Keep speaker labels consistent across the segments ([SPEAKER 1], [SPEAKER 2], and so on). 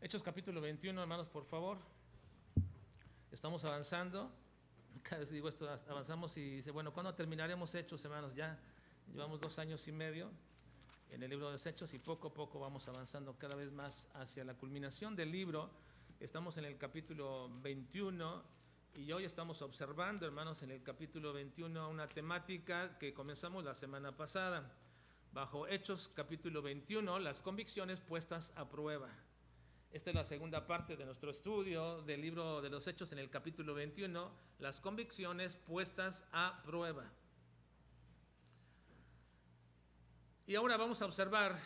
[SPEAKER 1] Hechos capítulo 21, hermanos, por favor. Estamos avanzando. Cada vez digo esto, avanzamos y dice, bueno, ¿cuándo terminaremos Hechos, hermanos? Ya llevamos 2 años y medio en el libro de los Hechos y poco a poco vamos avanzando cada vez más hacia la culminación del libro. Estamos en el capítulo 21 y hoy estamos observando, hermanos, en el capítulo 21 una temática que comenzamos la semana pasada. Bajo Hechos capítulo 21, las convicciones puestas a prueba. Esta es la segunda parte de nuestro estudio del libro de los Hechos en el capítulo 21, las convicciones puestas a prueba. Y ahora vamos a observar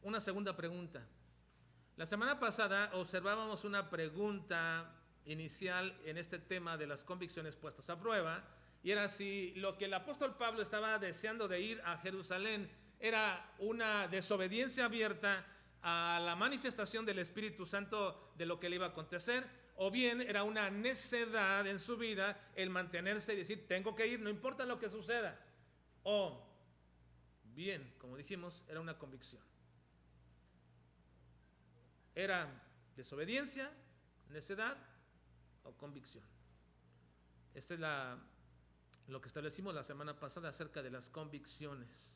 [SPEAKER 1] una segunda pregunta. La semana pasada observábamos una pregunta inicial en este tema de las convicciones puestas a prueba, y era si lo que el apóstol Pablo estaba deseando de ir a Jerusalén era una desobediencia abierta a la manifestación del Espíritu Santo de lo que le iba a acontecer, o bien era una necedad en su vida el mantenerse y decir, tengo que ir, no importa lo que suceda, o bien, como dijimos, era una convicción. Era desobediencia, necedad o convicción. Este es lo que establecimos la semana pasada acerca de las convicciones.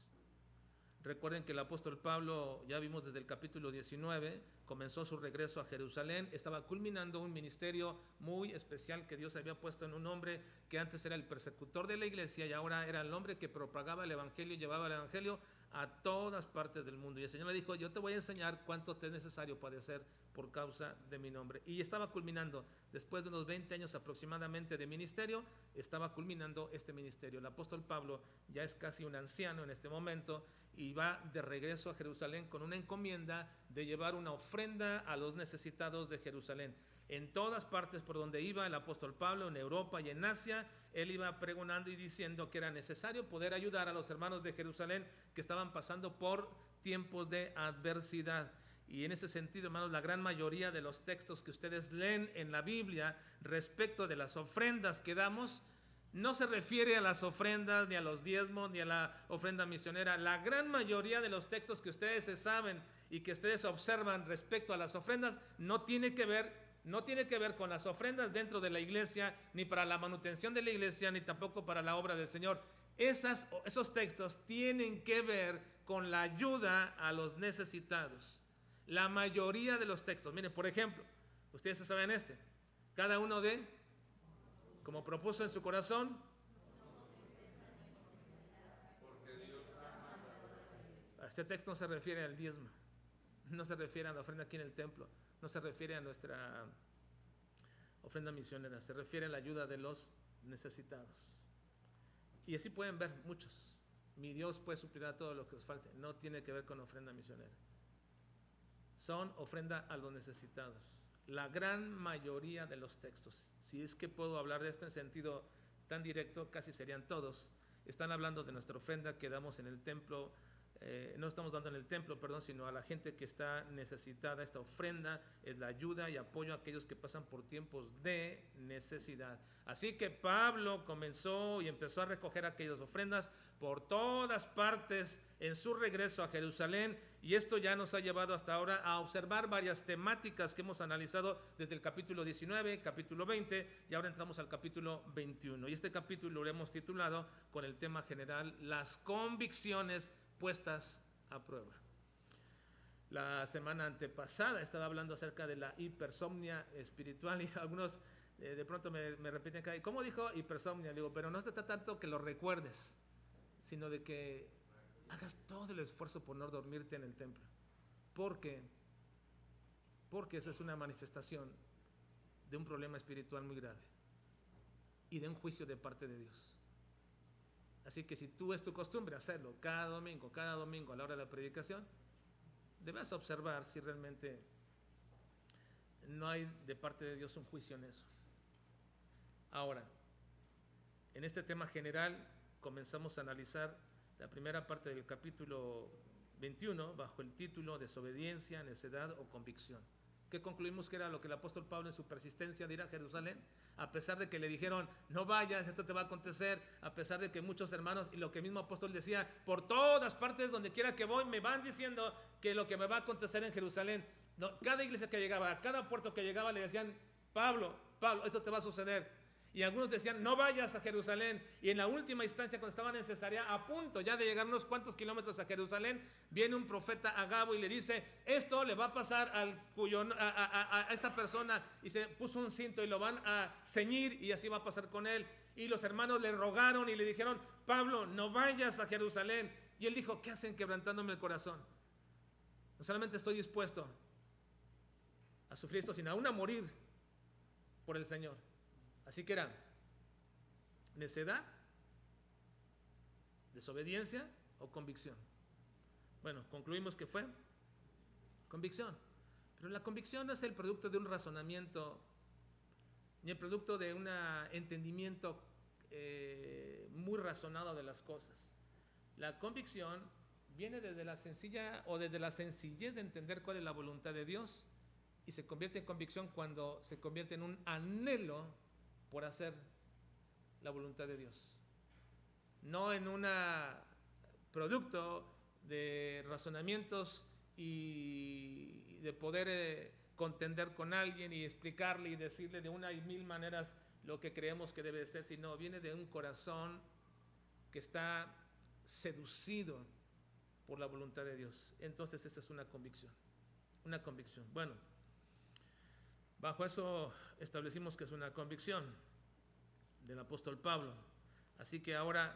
[SPEAKER 1] Recuerden que el apóstol Pablo, ya vimos desde el capítulo 19, comenzó su regreso a Jerusalén, estaba culminando un ministerio muy especial que Dios había puesto en un hombre que antes era el persecutor de la iglesia y ahora era el hombre que propagaba el evangelio y llevaba el evangelio a todas partes del mundo. Y el Señor le dijo, yo te voy a enseñar cuánto te es necesario padecer por causa de mi nombre. Y estaba culminando, después de unos 20 años aproximadamente de ministerio, estaba culminando este ministerio. El apóstol Pablo ya es casi un anciano en este momento y va de regreso a Jerusalén con una encomienda de llevar una ofrenda a los necesitados de Jerusalén. En todas partes por donde iba el apóstol Pablo, en Europa y en Asia, él iba pregonando y diciendo que era necesario poder ayudar a los hermanos de Jerusalén que estaban pasando por tiempos de adversidad. Y en ese sentido, hermanos, la gran mayoría de los textos que ustedes leen en la Biblia respecto de las ofrendas que damos, no se refiere a las ofrendas, ni a los diezmos, ni a la ofrenda misionera. La gran mayoría de los textos que ustedes se saben y que ustedes observan respecto a las ofrendas no tiene que ver con las ofrendas dentro de la iglesia, ni para la manutención de la iglesia, ni tampoco para la obra del Señor. Esos textos tienen que ver con la ayuda a los necesitados. La mayoría de los textos, miren, por ejemplo, ustedes se saben cada uno de, como propuso en su corazón, este texto no se refiere al diezmo, no se refiere a la ofrenda aquí en el templo, no se refiere a nuestra ofrenda misionera, se refiere a la ayuda de los necesitados. Y así pueden ver muchos. Mi Dios puede suplir a todo lo que os falte. No tiene que ver con ofrenda misionera. Son ofrenda a los necesitados. La gran mayoría de los textos, si es que puedo hablar de esto en sentido tan directo, casi serían todos, están hablando de nuestra ofrenda que damos en el templo. No estamos dando en el templo, sino a la gente que está necesitada. Esta ofrenda es la ayuda y apoyo a aquellos que pasan por tiempos de necesidad. Así que Pablo comenzó y empezó a recoger aquellas ofrendas por todas partes en su regreso a Jerusalén, y esto ya nos ha llevado hasta ahora a observar varias temáticas que hemos analizado desde el capítulo 19, capítulo 20, y ahora entramos al capítulo 21. Y este capítulo lo hemos titulado con el tema general, las convicciones puestas a prueba. La semana antepasada estaba hablando acerca de la hipersomnia espiritual y algunos de pronto me repiten, ¿cómo dijo hipersomnia? Le digo, pero no se trata tanto que lo recuerdes, sino de que hagas todo el esfuerzo por no dormirte en el templo. ¿Por qué? Porque eso es una manifestación de un problema espiritual muy grave y de un juicio de parte de Dios. Así que si tú es tu costumbre hacerlo cada domingo a la hora de la predicación, debes observar si realmente no hay de parte de Dios un juicio en eso. Ahora, en este tema general comenzamos a analizar la primera parte del capítulo 21 bajo el título Desobediencia, necedad o convicción. ¿Qué concluimos que era lo que el apóstol Pablo en su persistencia de ir a Jerusalén? A pesar de que le dijeron, no vayas, esto te va a acontecer, a pesar de que muchos hermanos, y lo que el mismo apóstol decía, por todas partes donde quiera que voy, me van diciendo que lo que me va a acontecer en Jerusalén. No, cada iglesia que llegaba, a cada puerto que llegaba le decían, Pablo, Pablo, esto te va a suceder. Y algunos decían, no vayas a Jerusalén. Y en la última instancia, cuando estaban en Cesarea, a punto ya de llegar unos cuantos kilómetros a Jerusalén, viene un profeta Agabo y le dice, esto le va a pasar a esta persona. Y se puso un cinto y lo van a ceñir y así va a pasar con él. Y los hermanos le rogaron y le dijeron, Pablo, no vayas a Jerusalén. Y él dijo, ¿qué hacen quebrantándome el corazón? No solamente estoy dispuesto a sufrir esto, sino aún a morir por el Señor. Así que era necedad, desobediencia o convicción. Bueno, concluimos que fue convicción. Pero la convicción no es el producto de un razonamiento, ni el producto de un entendimiento muy razonado de las cosas. La convicción viene desde la sencillez de entender cuál es la voluntad de Dios, y se convierte en convicción cuando se convierte en un anhelo por hacer la voluntad de Dios, no en un producto de razonamientos y de poder contender con alguien y explicarle y decirle de una y mil maneras lo que creemos que debe ser, sino viene de un corazón que está seducido por la voluntad de Dios. Entonces esa es una convicción. Una convicción. Bueno, bajo eso establecimos que es una convicción del apóstol Pablo. Así que ahora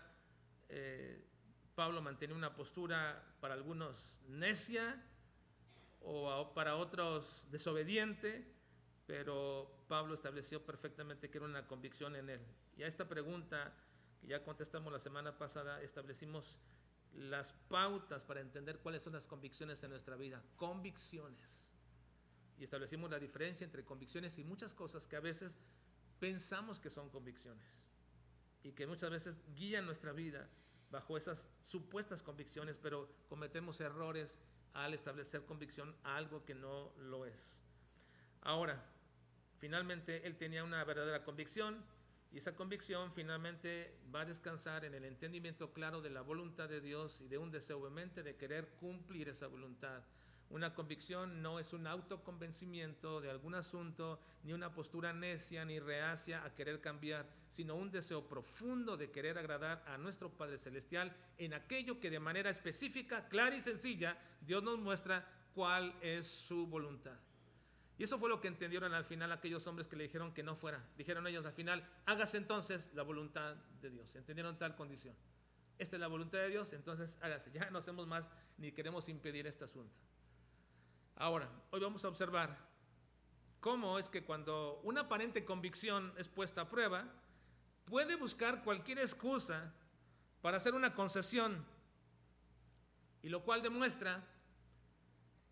[SPEAKER 1] Pablo mantiene una postura para algunos necia o para otros desobediente, pero Pablo estableció perfectamente que era una convicción en él. Y a esta pregunta que ya contestamos la semana pasada, establecimos las pautas para entender cuáles son las convicciones en nuestra vida. Convicciones. Y establecimos la diferencia entre convicciones y muchas cosas que a veces pensamos que son convicciones y que muchas veces guían nuestra vida bajo esas supuestas convicciones, pero cometemos errores al establecer convicción a algo que no lo es. Ahora, finalmente él tenía una verdadera convicción, y esa convicción finalmente va a descansar en el entendimiento claro de la voluntad de Dios y de un deseo vehemente de querer cumplir esa voluntad. Una convicción no es un autoconvencimiento de algún asunto, ni una postura necia ni reacia a querer cambiar, sino un deseo profundo de querer agradar a nuestro Padre Celestial en aquello que de manera específica, clara y sencilla, Dios nos muestra cuál es su voluntad. Y eso fue lo que entendieron al final aquellos hombres que le dijeron que no fuera. Dijeron ellos al final, hágase entonces la voluntad de Dios. Entendieron tal condición. Esta es la voluntad de Dios, entonces hágase. Ya no hacemos más ni queremos impedir este asunto. Ahora, hoy vamos a observar cómo es que cuando una aparente convicción es puesta a prueba, puede buscar cualquier excusa para hacer una concesión, y lo cual demuestra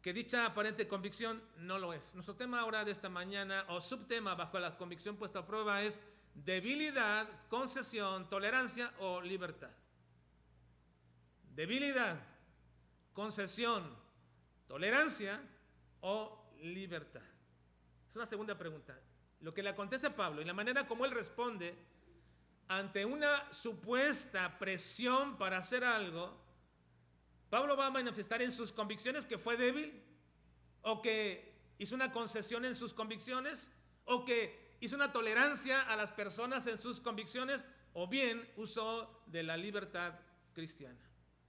[SPEAKER 1] que dicha aparente convicción no lo es. Nuestro tema ahora de esta mañana, o subtema bajo la convicción puesta a prueba, es debilidad, concesión, tolerancia o libertad. Debilidad, concesión, tolerancia o libertad. Es una segunda pregunta. Lo que le acontece a Pablo y la manera como él responde ante una supuesta presión para hacer algo, Pablo va a manifestar en sus convicciones que fue débil, o que hizo una concesión en sus convicciones, o que hizo una tolerancia a las personas en sus convicciones, o bien usó de la libertad cristiana.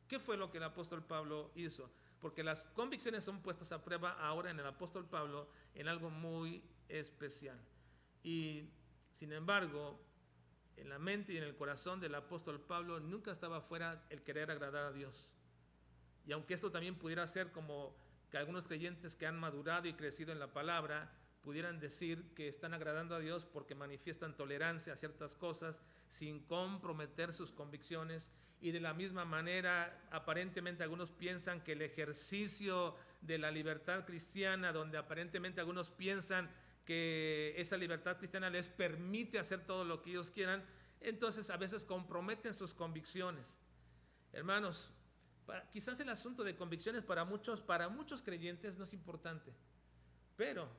[SPEAKER 1] ¿Qué fue lo que el apóstol Pablo hizo? Porque las convicciones son puestas a prueba ahora en el apóstol Pablo en algo muy especial. Y sin embargo, en la mente y en el corazón del apóstol Pablo nunca estaba fuera el querer agradar a Dios. Y aunque esto también pudiera ser como que algunos creyentes que han madurado y crecido en la palabra pudieran decir que están agradando a Dios porque manifiestan tolerancia a ciertas cosas sin comprometer sus convicciones, y de la misma manera aparentemente algunos piensan que el ejercicio de la libertad cristiana, donde aparentemente algunos piensan que esa libertad cristiana les permite hacer todo lo que ellos quieran, entonces a veces comprometen sus convicciones. Hermanos, quizás el asunto de convicciones para muchos creyentes no es importante, pero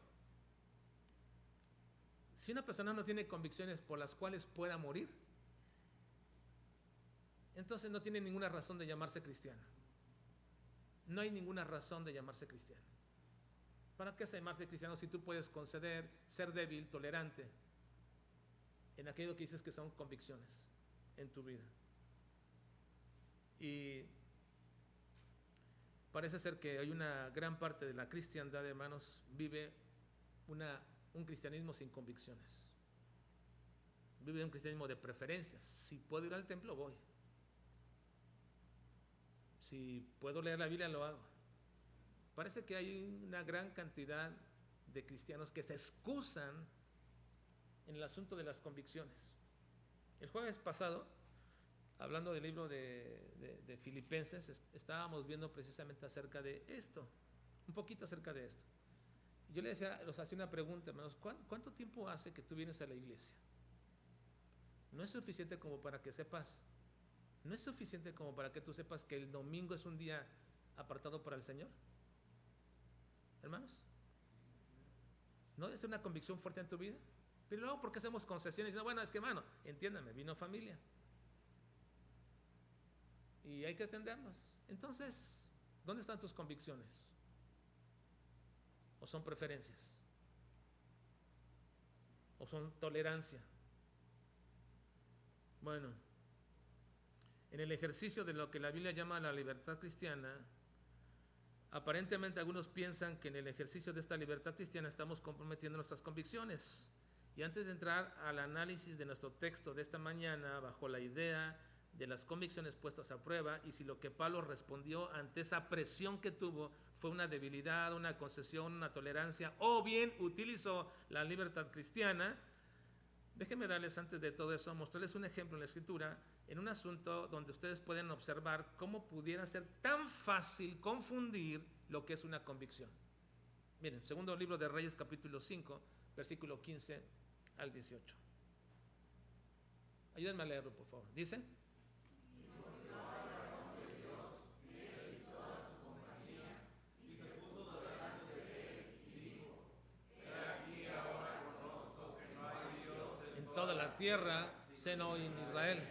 [SPEAKER 1] si una persona no tiene convicciones por las cuales pueda morir, entonces no tiene ninguna razón de llamarse cristiano. No hay ninguna razón de llamarse cristiano. ¿Para qué ser más de cristiano si tú puedes conceder, ser débil, tolerante en aquello que dices que son convicciones en tu vida? Y parece ser que hay una gran parte de la cristiandad, hermanos, vive un cristianismo sin convicciones. Vive un cristianismo de preferencias. Si puedo ir al templo, voy. Si puedo leer la Biblia, lo hago. Parece que hay una gran cantidad de cristianos que se excusan en el asunto de las convicciones. El jueves pasado, hablando del libro de Filipenses, estábamos viendo precisamente acerca de esto, un poquito acerca de esto. Yo les hacía una pregunta, hermanos, ¿cuánto tiempo hace que tú vienes a la iglesia? No es suficiente como para que sepas, no es suficiente como para que tú sepas que el domingo es un día apartado para el Señor. Hermanos, ¿no es una convicción fuerte en tu vida? Pero luego, ¿por qué hacemos concesiones? No, bueno, es que, hermano, entiéndame, vino familia y hay que atendernos. Entonces, ¿dónde están tus convicciones? ¿O son preferencias? ¿O son tolerancia? Bueno, en el ejercicio de lo que la Biblia llama la libertad cristiana, aparentemente algunos piensan que en el ejercicio de esta libertad cristiana estamos comprometiendo nuestras convicciones. Y antes de entrar al análisis de nuestro texto de esta mañana, bajo la idea de las convicciones puestas a prueba, y si lo que Pablo respondió ante esa presión que tuvo fue una debilidad, una concesión, una tolerancia, o bien utilizó la libertad cristiana, déjenme darles antes de todo eso, mostrarles un ejemplo en la Escritura, en un asunto donde ustedes pueden observar cómo pudiera ser tan fácil confundir lo que es una convicción. Miren, segundo libro de Reyes, capítulo 5, versículo 15 al 18. Ayúdenme a leerlo, por favor. Dice: en toda la tierra, seno hoy en Israel,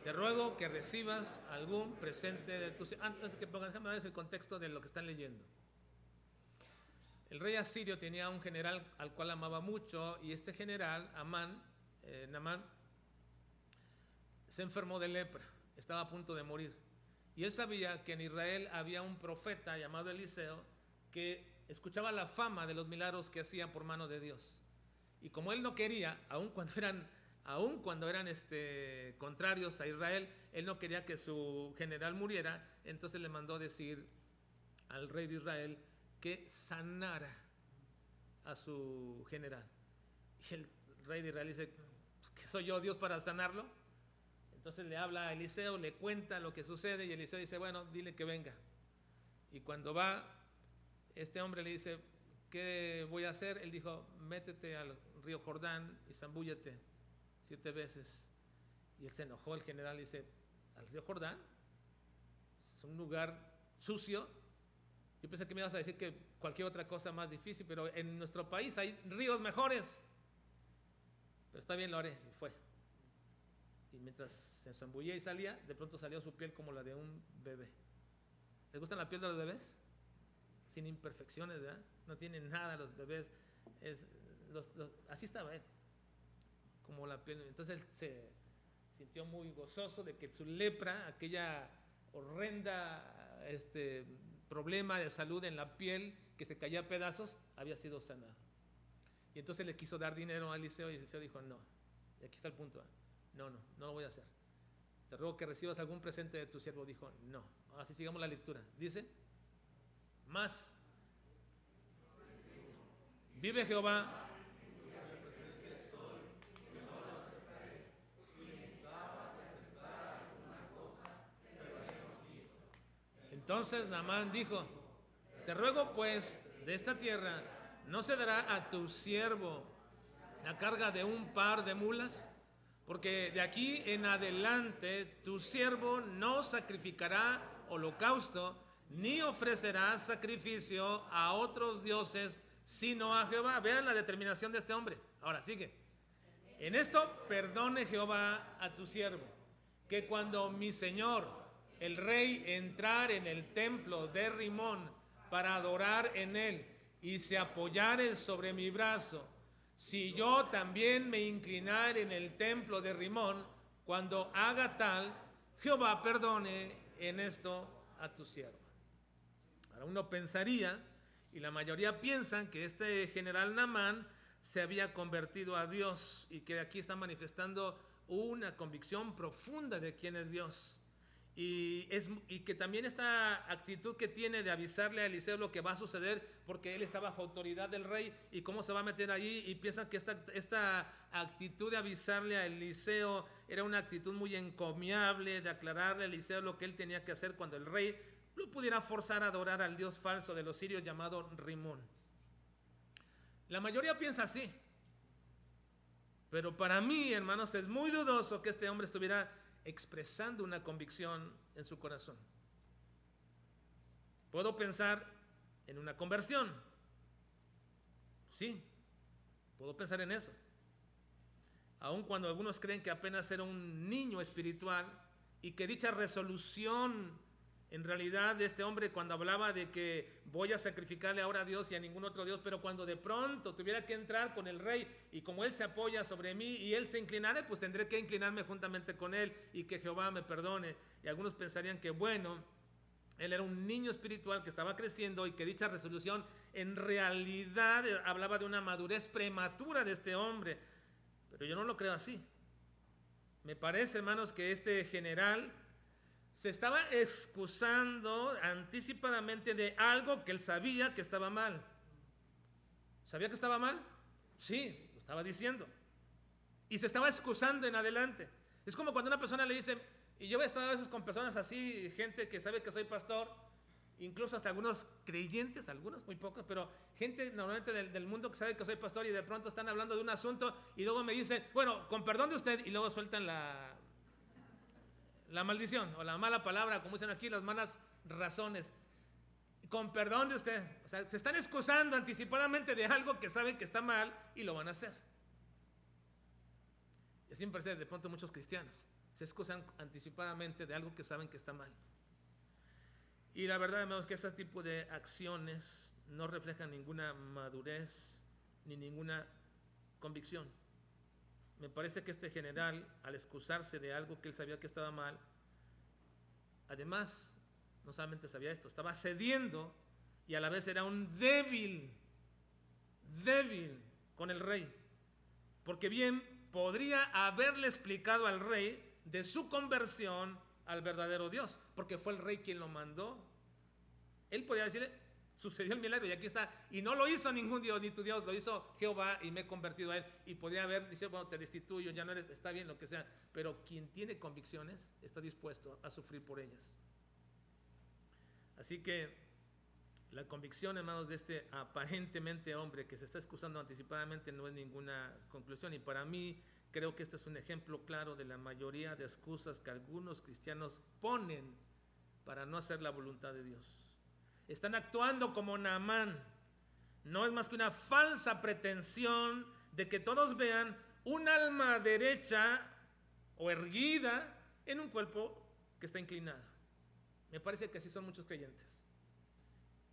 [SPEAKER 1] te ruego que recibas algún presente de tus... Antes que pongan, déjame darles el contexto de lo que están leyendo. El rey asirio tenía un general al cual amaba mucho, y este general, Naamán, se enfermó de lepra, estaba a punto de morir. Y él sabía que en Israel había un profeta llamado Eliseo que escuchaba la fama de los milagros que hacía por mano de Dios. Y como él no quería, aun cuando eran contrarios a Israel, él no quería que su general muriera, entonces le mandó decir al rey de Israel que sanara a su general. Y el rey de Israel dice: ¿qué soy yo, Dios, para sanarlo? Entonces le habla a Eliseo, le cuenta lo que sucede, y Eliseo dice: bueno, dile que venga. Y cuando va, este hombre le dice: ¿qué voy a hacer? Él dijo: métete al río Jordán y zambúllete 7 veces. Y él se enojó, el general, y dice: ¿al río Jordán? Es un lugar sucio. Yo pensé que me ibas a decir que cualquier otra cosa más difícil, pero en nuestro país hay ríos mejores. Pero está bien, lo haré. Y fue. Y mientras se zambullía y salía, de pronto salió su piel como la de un bebé. ¿Les gusta la piel de los bebés? Sin imperfecciones, ¿verdad? No tienen nada los bebés. Así estaba él, como la piel. Entonces él se sintió muy gozoso de que su lepra, aquella horrenda problema de salud en la piel que se caía a pedazos, había sido sanado. Y entonces le quiso dar dinero a Eliseo, y Eliseo dijo: no. Y aquí está el punto. No lo voy a hacer. Te ruego que recibas algún presente de tu siervo. Dijo: no. Así sigamos la lectura. Dice: más vive Jehová, entonces Naamán dijo: te ruego pues, de esta tierra no se dará a tu siervo la carga de un par de mulas, porque de aquí en adelante tu siervo no sacrificará holocausto, ni ofrecerá sacrificio a otros dioses, sino a Jehová. Vean la determinación de este hombre. Ahora sigue: en esto perdone Jehová a tu siervo, que cuando mi señor el rey entrar en el templo de Rimón para adorar en él, y se apoyare sobre mi brazo, si yo también me inclinare en el templo de Rimón, cuando haga tal, Jehová perdone en esto a tu siervo. Ahora uno pensaría, y la mayoría piensan, que este general Naamán se había convertido a Dios y que aquí está manifestando una convicción profunda de quién es Dios. Y que también esta actitud que tiene de avisarle a Eliseo lo que va a suceder, porque él está bajo autoridad del rey y cómo se va a meter allí, y piensan que esta actitud de avisarle a Eliseo era una actitud muy encomiable, de aclararle a Eliseo lo que él tenía que hacer cuando el rey lo pudiera forzar a adorar al dios falso de los sirios llamado Rimón. La mayoría piensa así, pero para mí, hermanos, es muy dudoso que este hombre estuviera expresando una convicción en su corazón. Puedo pensar en una conversión. Sí, puedo pensar en eso. Aun cuando algunos creen que apenas era un niño espiritual y que dicha resolución en realidad de este hombre, cuando hablaba de que voy a sacrificarle ahora a Dios y a ningún otro Dios, pero cuando de pronto tuviera que entrar con el rey y como él se apoya sobre mí y él se inclinara, pues tendré que inclinarme juntamente con él y que Jehová me perdone. Y algunos pensarían que bueno, él era un niño espiritual que estaba creciendo y que dicha resolución en realidad hablaba de una madurez prematura de este hombre. Pero yo no lo creo así. Me parece, hermanos, que este general se estaba excusando anticipadamente de algo que él sabía que estaba mal. ¿Sabía que estaba mal? Sí, lo estaba diciendo. Y se estaba excusando en adelante. Es como cuando una persona le dice, y yo he estado a veces con personas así, gente que sabe que soy pastor, incluso hasta algunos creyentes, algunos muy pocos, pero gente normalmente del mundo que sabe que soy pastor y de pronto están hablando de un asunto y luego me dicen, bueno, con perdón de usted, y luego sueltan la maldición o la mala palabra, como dicen aquí, las malas razones. Con perdón de usted. O sea, se están excusando anticipadamente de algo que saben que está mal y lo van a hacer. Y así me parece de pronto muchos cristianos. Se excusan anticipadamente de algo que saben que está mal. Y la verdad, hermanos, que ese tipo de acciones no reflejan ninguna madurez ni ninguna convicción. Me parece que este general, al excusarse de algo que él sabía que estaba mal, además, no solamente sabía esto, estaba cediendo y a la vez era un débil con el rey. Porque bien podría haberle explicado al rey de su conversión al verdadero Dios, porque fue el rey quien lo mandó. Él podía decirle, sucedió el milagro y aquí está, y no lo hizo ningún Dios, ni tu Dios, lo hizo Jehová y me he convertido a él. Y podía haber, dice, bueno, te destituyo, ya no eres, está bien, lo que sea, pero quien tiene convicciones está dispuesto a sufrir por ellas. Así que la convicción, hermanos, de este aparentemente hombre que se está excusando anticipadamente no es ninguna conclusión, y para mí creo que este es un ejemplo claro de la mayoría de excusas que algunos cristianos ponen para no hacer la voluntad de Dios. Están actuando como Naamán. No es más que una falsa pretensión de que todos vean un alma derecha o erguida en un cuerpo que está inclinado. Me parece que así son muchos creyentes.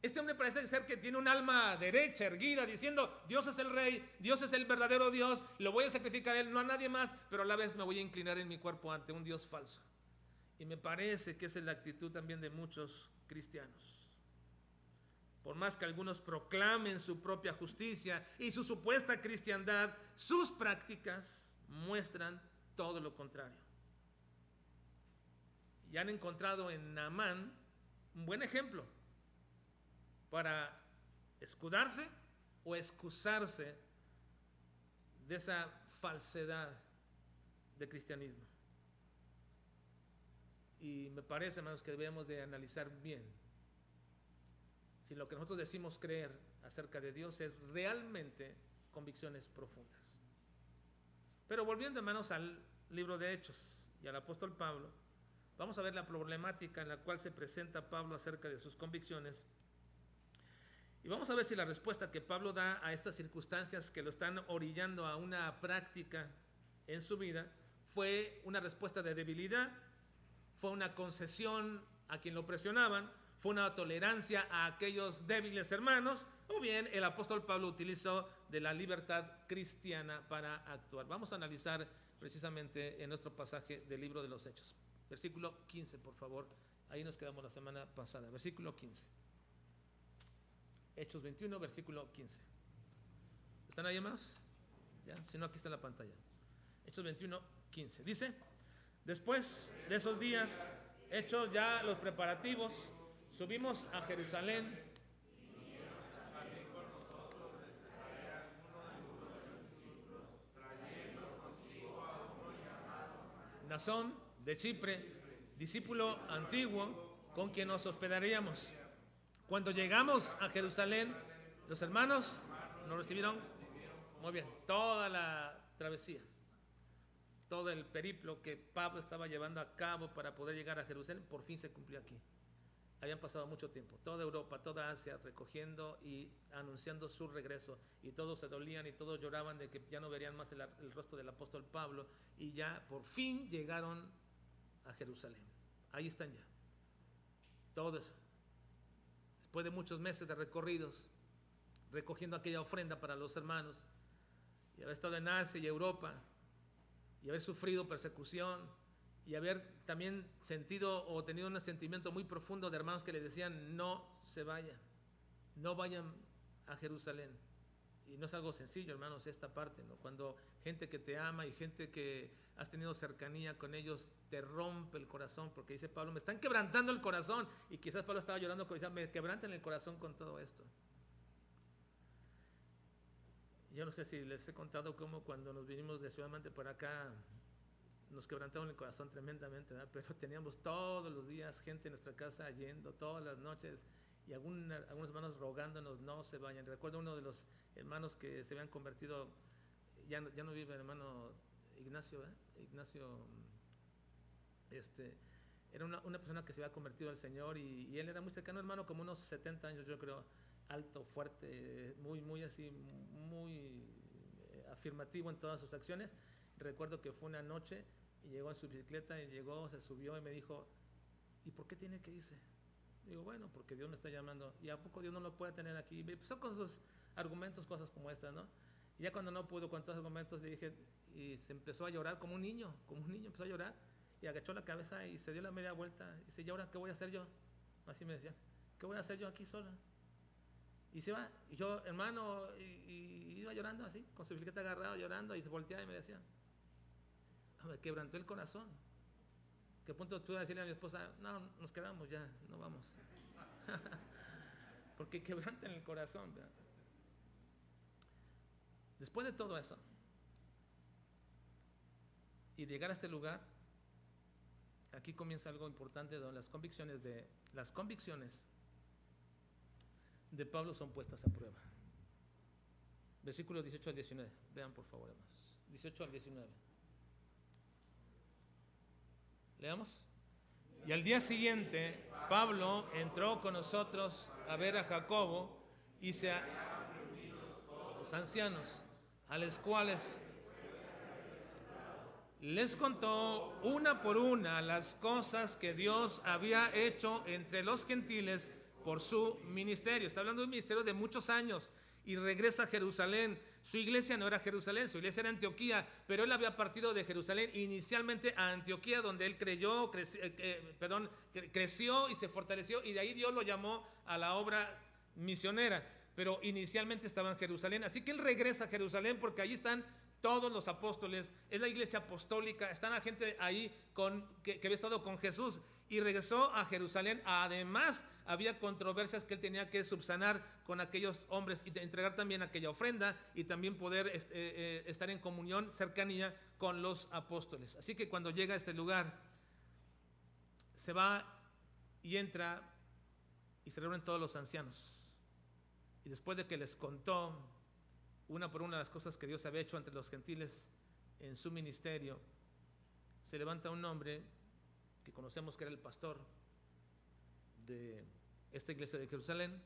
[SPEAKER 1] Este hombre parece ser que tiene un alma derecha, erguida, diciendo, Dios es el rey, Dios es el verdadero Dios, lo voy a sacrificar a él, no a nadie más, pero a la vez me voy a inclinar en mi cuerpo ante un Dios falso. Y me parece que esa es la actitud también de muchos cristianos. Por más que algunos proclamen su propia justicia y su supuesta cristiandad, sus prácticas muestran todo lo contrario. Y han encontrado en Naamán un buen ejemplo para escudarse o excusarse de esa falsedad de cristianismo. Y me parece, hermanos, que debemos de analizar bien si lo que nosotros decimos creer acerca de Dios es realmente convicciones profundas. Pero volviendo, hermanos, al libro de Hechos y al apóstol Pablo, vamos a ver la problemática en la cual se presenta Pablo acerca de sus convicciones. Y vamos a ver si la respuesta que Pablo da a estas circunstancias que lo están orillando a una práctica en su vida fue una respuesta de debilidad, fue una concesión a quien lo presionaban, fue una tolerancia a aquellos débiles hermanos, o bien el apóstol Pablo utilizó de la libertad cristiana para actuar. Vamos a analizar precisamente en nuestro pasaje del libro de los Hechos. Versículo 15, por favor. Ahí nos quedamos la semana pasada. Versículo 15. Hechos 21, versículo 15. ¿Están ahí, hermanos? ¿Ya? Si no, aquí está la pantalla. Hechos 21, 15. Dice: después de esos días, hechos ya los preparativos, subimos a Jerusalén. Nasón de Chipre, discípulo antiguo, con quien nos hospedaríamos. Cuando llegamos a Jerusalén, los hermanos nos recibieron muy bien. Toda la travesía, todo el periplo que Pablo estaba llevando a cabo para poder llegar a Jerusalén, por fin se cumplió aquí. Habían pasado mucho tiempo, toda Europa, toda Asia, recogiendo y anunciando su regreso, y todos se dolían y todos lloraban de que ya no verían más el rostro del apóstol Pablo, y ya por fin llegaron a Jerusalén. Ahí están ya. Todo eso. Después de muchos meses de recorridos, recogiendo aquella ofrenda para los hermanos, y haber estado en Asia y Europa, y haber sufrido persecución, y haber también sentido o tenido un sentimiento muy profundo de hermanos que le decían: no se vayan, no vayan a Jerusalén. Y no es algo sencillo, hermanos, esta parte, ¿no? Cuando gente que te ama y gente que has tenido cercanía con ellos te rompe el corazón, porque dice Pablo: me están quebrantando el corazón. Y quizás Pablo estaba llorando porque decía: me quebrantan el corazón con todo esto. Yo no sé si les he contado cómo cuando nos vinimos de Ciudad Mante por acá nos quebrantaron el corazón tremendamente, ¿verdad? Pero teníamos todos los días gente en nuestra casa yendo, todas las noches, y algunos hermanos rogándonos: no se vayan. Recuerdo uno de los hermanos que se habían convertido, ya no vive, el hermano Ignacio, ¿verdad? Ignacio, era una persona que se había convertido al Señor, y él era muy cercano, hermano, como unos 70 años, yo creo, alto, fuerte, muy así, muy afirmativo en todas sus acciones. Recuerdo que fue una noche y llegó en su bicicleta, y llegó, se subió y me dijo: ¿y por qué tiene que irse? Digo: bueno, porque Dios me está llamando, y a poco Dios no lo puede tener aquí. Y me empezó con sus argumentos, cosas como estas, ¿no? Y ya cuando no pudo con todos los argumentos, le dije, y se empezó a llorar como un niño empezó a llorar, y agachó la cabeza y se dio la media vuelta, y dice: ¿y ahora qué voy a hacer yo? Así me decía: ¿qué voy a hacer yo aquí sola? Y se va, y yo, hermano, y iba llorando así, con su bicicleta agarrada, llorando, y se volteaba y me decía: me quebrantó el corazón. ¿Qué punto tuve de decirle a mi esposa: no, nos quedamos ya, no vamos? Porque quebrantan el corazón, ¿verdad? Después de todo eso, y llegar a este lugar, aquí comienza algo importante, donde las convicciones de Pablo son puestas a prueba. Versículos 18 al 19. Vean, por favor, hermanos. 18 al 19. Leamos. Y al día siguiente, Pablo entró con nosotros a ver a Jacobo y los ancianos, a los cuales les contó una por una las cosas que Dios había hecho entre los gentiles por su ministerio. Está hablando de un ministerio de muchos años, y regresa a Jerusalén. Su iglesia no era Jerusalén, su iglesia era Antioquía, pero él había partido de Jerusalén inicialmente a Antioquía, donde él creció y se fortaleció, y de ahí Dios lo llamó a la obra misionera, pero inicialmente estaba en Jerusalén. Así que él regresa a Jerusalén porque allí están todos los apóstoles, es la iglesia apostólica, están la gente ahí que había estado con Jesús, y regresó a Jerusalén. Además, había controversias que él tenía que subsanar con aquellos hombres, y entregar también aquella ofrenda, y también poder estar en comunión, cercanía con los apóstoles. Así que cuando llega a este lugar, se va y entra, y se reúnen todos los ancianos, y después de que les contó una por una las cosas que Dios había hecho entre los gentiles en su ministerio, se levanta un hombre que conocemos que era el pastor de esta iglesia de Jerusalén,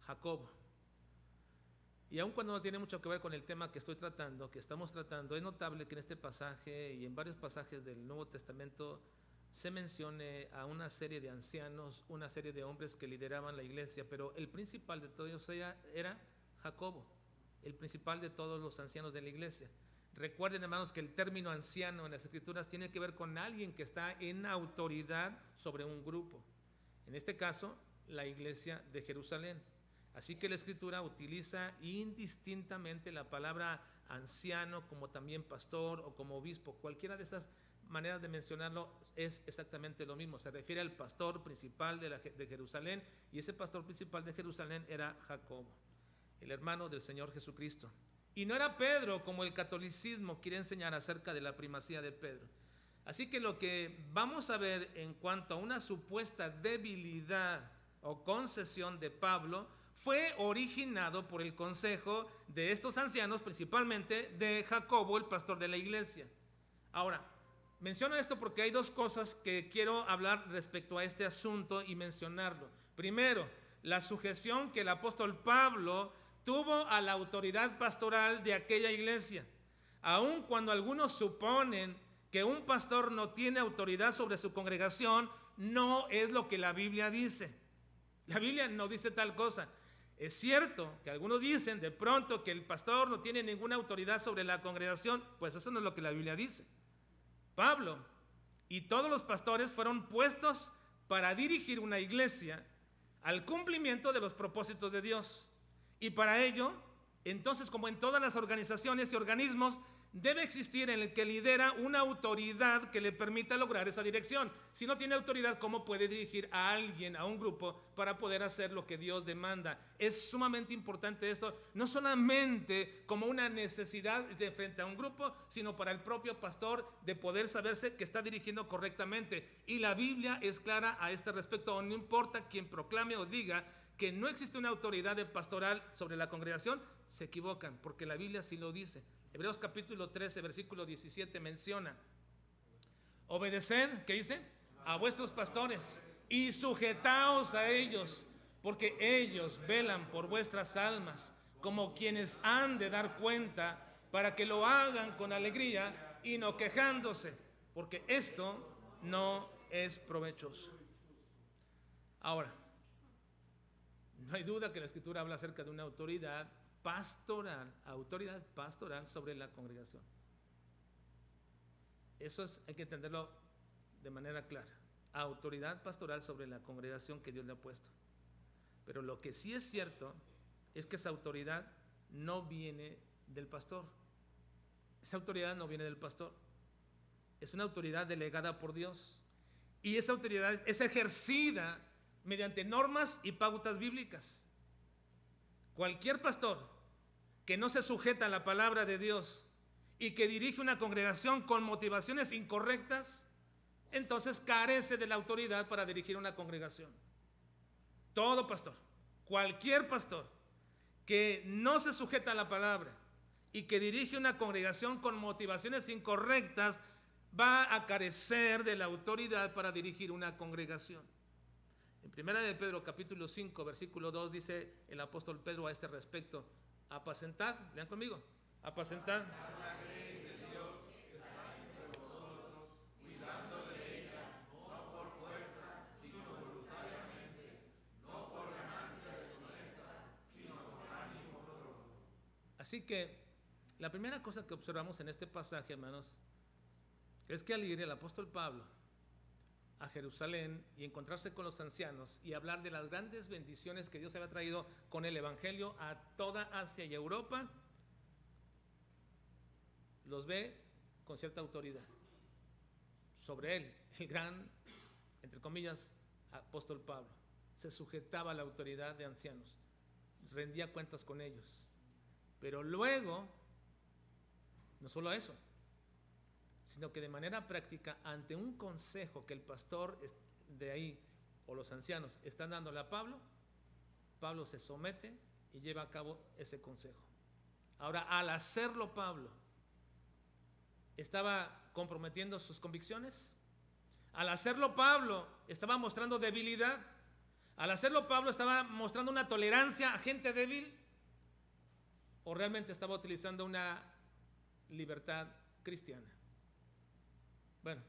[SPEAKER 1] Jacobo. Y aun cuando no tiene mucho que ver con el tema que estamos tratando, es notable que en este pasaje y en varios pasajes del Nuevo Testamento se mencione a una serie de ancianos, una serie de hombres que lideraban la iglesia, pero el principal de todos era Jacobo, el principal de todos los ancianos de la iglesia. Recuerden, hermanos, que el término anciano en las Escrituras tiene que ver con alguien que está en autoridad sobre un grupo. En este caso, la iglesia de Jerusalén. Así que la Escritura utiliza indistintamente la palabra anciano como también pastor o como obispo. Cualquiera de estas maneras de mencionarlo es exactamente lo mismo. Se refiere al pastor principal de Jerusalén, y ese pastor principal de Jerusalén era Jacobo, el hermano del Señor Jesucristo. Y no era Pedro, como el catolicismo quiere enseñar acerca de la primacía de Pedro. Así que lo que vamos a ver en cuanto a una supuesta debilidad o concesión de Pablo fue originado por el consejo de estos ancianos, principalmente de Jacobo, el pastor de la iglesia. Ahora, menciono esto porque hay dos cosas que quiero hablar respecto a este asunto y mencionarlo. Primero, la sujeción que el apóstol Pablo tuvo a la autoridad pastoral de aquella iglesia. Aun cuando algunos suponen que un pastor no tiene autoridad sobre su congregación, no es lo que la Biblia dice. La Biblia no dice tal cosa. Es cierto que algunos dicen de pronto que el pastor no tiene ninguna autoridad sobre la congregación, pues eso no es lo que la Biblia dice. Pablo y todos los pastores fueron puestos para dirigir una iglesia al cumplimiento de los propósitos de Dios. Y para ello, entonces, como en todas las organizaciones y organismos, debe existir en el que lidera una autoridad que le permita lograr esa dirección. Si no tiene autoridad, ¿cómo puede dirigir a alguien, a un grupo, para poder hacer lo que Dios demanda? Es sumamente importante esto, no solamente como una necesidad de frente a un grupo, sino para el propio pastor de poder saberse que está dirigiendo correctamente. Y la Biblia es clara a este respecto. No importa quien proclame o diga que no existe una autoridad pastoral sobre la congregación, se equivocan, porque la Biblia sí lo dice. Hebreos capítulo 13, versículo 17 menciona: obedeced, ¿qué dice? A vuestros pastores y sujetaos a ellos, porque ellos velan por vuestras almas, como quienes han de dar cuenta, para que lo hagan con alegría y no quejándose, porque esto no es provechoso. Ahora, no hay duda que la Escritura habla acerca de una autoridad pastoral sobre la congregación. Eso hay que entenderlo de manera clara. Autoridad pastoral sobre la congregación que Dios le ha puesto. Pero lo que sí es cierto es que esa autoridad no viene del pastor. Esa autoridad no viene del pastor. Es una autoridad delegada por Dios. Y esa autoridad es ejercida mediante normas y pautas bíblicas. Cualquier pastor que no se sujeta a la palabra de Dios y que dirige una congregación con motivaciones incorrectas, entonces carece de la autoridad para dirigir una congregación. Todo pastor, cualquier pastor que no se sujeta a la palabra y que dirige una congregación con motivaciones incorrectas va a carecer de la autoridad para dirigir una congregación. En 1 de Pedro capítulo 5 versículo 2 dice el apóstol Pedro a este respecto: apacentad, lean conmigo, apacentad Así que la primera cosa que observamos en este pasaje, hermanos, es que al ir el apóstol Pablo a Jerusalén y encontrarse con los ancianos y hablar de las grandes bendiciones que Dios había traído con el evangelio a toda Asia y Europa, los ve con cierta autoridad sobre él. El gran, entre comillas, apóstol Pablo se sujetaba a la autoridad de ancianos, rendía cuentas con ellos. Pero luego, no solo eso, sino que de manera práctica, ante un consejo que el pastor de ahí o los ancianos están dándole a Pablo, Pablo se somete y lleva a cabo ese consejo. Ahora, al hacerlo Pablo, ¿estaba comprometiendo sus convicciones? Al hacerlo Pablo, ¿estaba mostrando debilidad? Al hacerlo Pablo, ¿estaba mostrando una tolerancia a gente débil? ¿O realmente estaba utilizando una libertad cristiana? Bueno,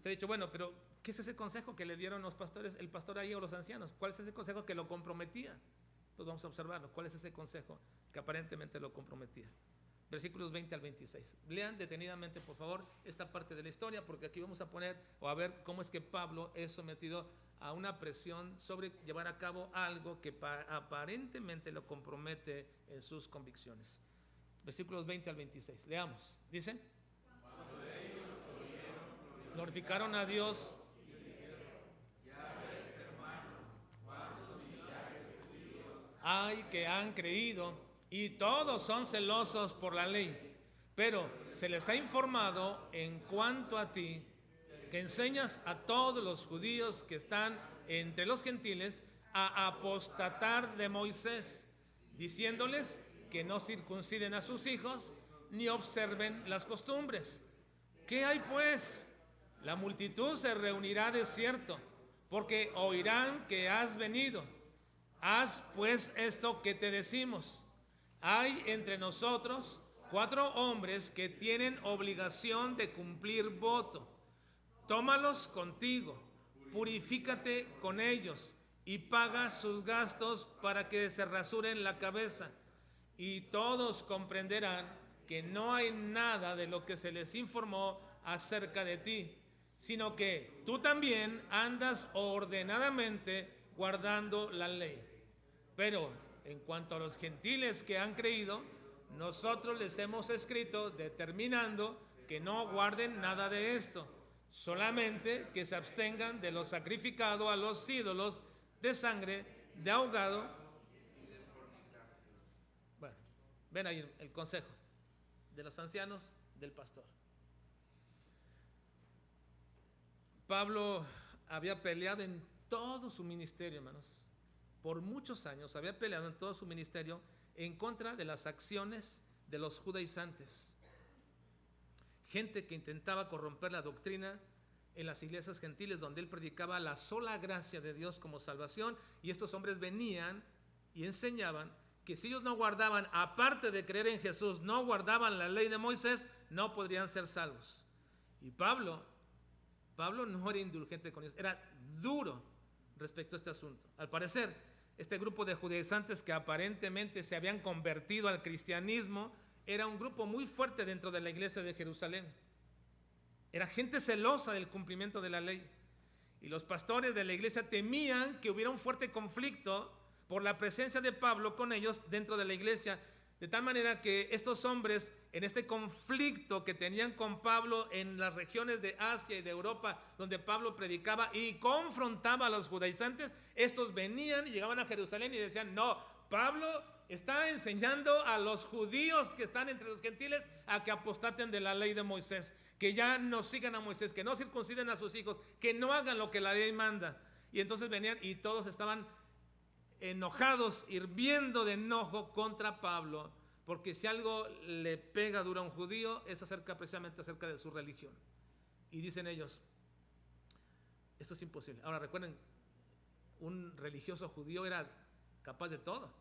[SPEAKER 1] usted ha dicho, bueno, pero ¿qué es ese consejo que le dieron los pastores, el pastor ahí o los ancianos? ¿Cuál es ese consejo que lo comprometía? Pues vamos a observarlo. ¿Cuál es ese consejo que aparentemente lo comprometía? Versículos 20 al 26. Lean detenidamente, por favor, esta parte de la historia, porque aquí vamos a poner o a ver cómo es que Pablo es sometido a una presión sobre llevar a cabo algo que aparentemente lo compromete en sus convicciones. Versículos 20 al 26. Leamos. Dice: glorificaron a Dios. Hay que han creído y todos son celosos por la ley, pero se les ha informado en cuanto a ti, que enseñas a todos los judíos que están entre los gentiles a apostatar de Moisés, diciéndoles que no circunciden a sus hijos ni observen las costumbres. ¿Qué hay pues? La multitud se reunirá de cierto, porque oirán que has venido. Haz pues esto que te decimos. Hay entre nosotros 4 hombres que tienen obligación de cumplir voto. Tómalos contigo, purifícate con ellos y paga sus gastos para que se rasuren la cabeza. Y todos comprenderán que no hay nada de lo que se les informó acerca de ti, sino que tú también andas ordenadamente guardando la ley. Pero en cuanto a los gentiles que han creído, nosotros les hemos escrito determinando que no guarden nada de esto, solamente que se abstengan de lo sacrificado a los ídolos, de sangre, de ahogado. Bueno, ven ahí el consejo de los ancianos, del pastor. Pablo había peleado en todo su ministerio, hermanos. Por muchos años había peleado en todo su ministerio en contra de las acciones de los judaizantes. Gente que intentaba corromper la doctrina en las iglesias gentiles donde él predicaba la sola gracia de Dios como salvación, y estos hombres venían y enseñaban que si ellos no guardaban, aparte de creer en Jesús, no guardaban la ley de Moisés, no podrían ser salvos. Y Pablo no era indulgente con ellos, era duro respecto a este asunto. Al parecer, este grupo de judaizantes que aparentemente se habían convertido al cristianismo era un grupo muy fuerte dentro de la iglesia de Jerusalén. Era gente celosa del cumplimiento de la ley. Y los pastores de la iglesia temían que hubiera un fuerte conflicto por la presencia de Pablo con ellos dentro de la iglesia, de tal manera que estos hombres, en este conflicto que tenían con Pablo en las regiones de Asia y de Europa, donde Pablo predicaba y confrontaba a los judaizantes, estos venían y llegaban a Jerusalén y decían: no, Pablo está enseñando a los judíos que están entre los gentiles a que apostaten de la ley de Moisés, que ya no sigan a Moisés, que no circunciden a sus hijos, que no hagan lo que la ley manda. Y entonces venían y todos estaban enojados, hirviendo de enojo contra Pablo, porque si algo le pega duro a un judío es precisamente acerca de su religión. Y dicen ellos: esto es imposible. Ahora recuerden, un religioso judío era capaz de todo.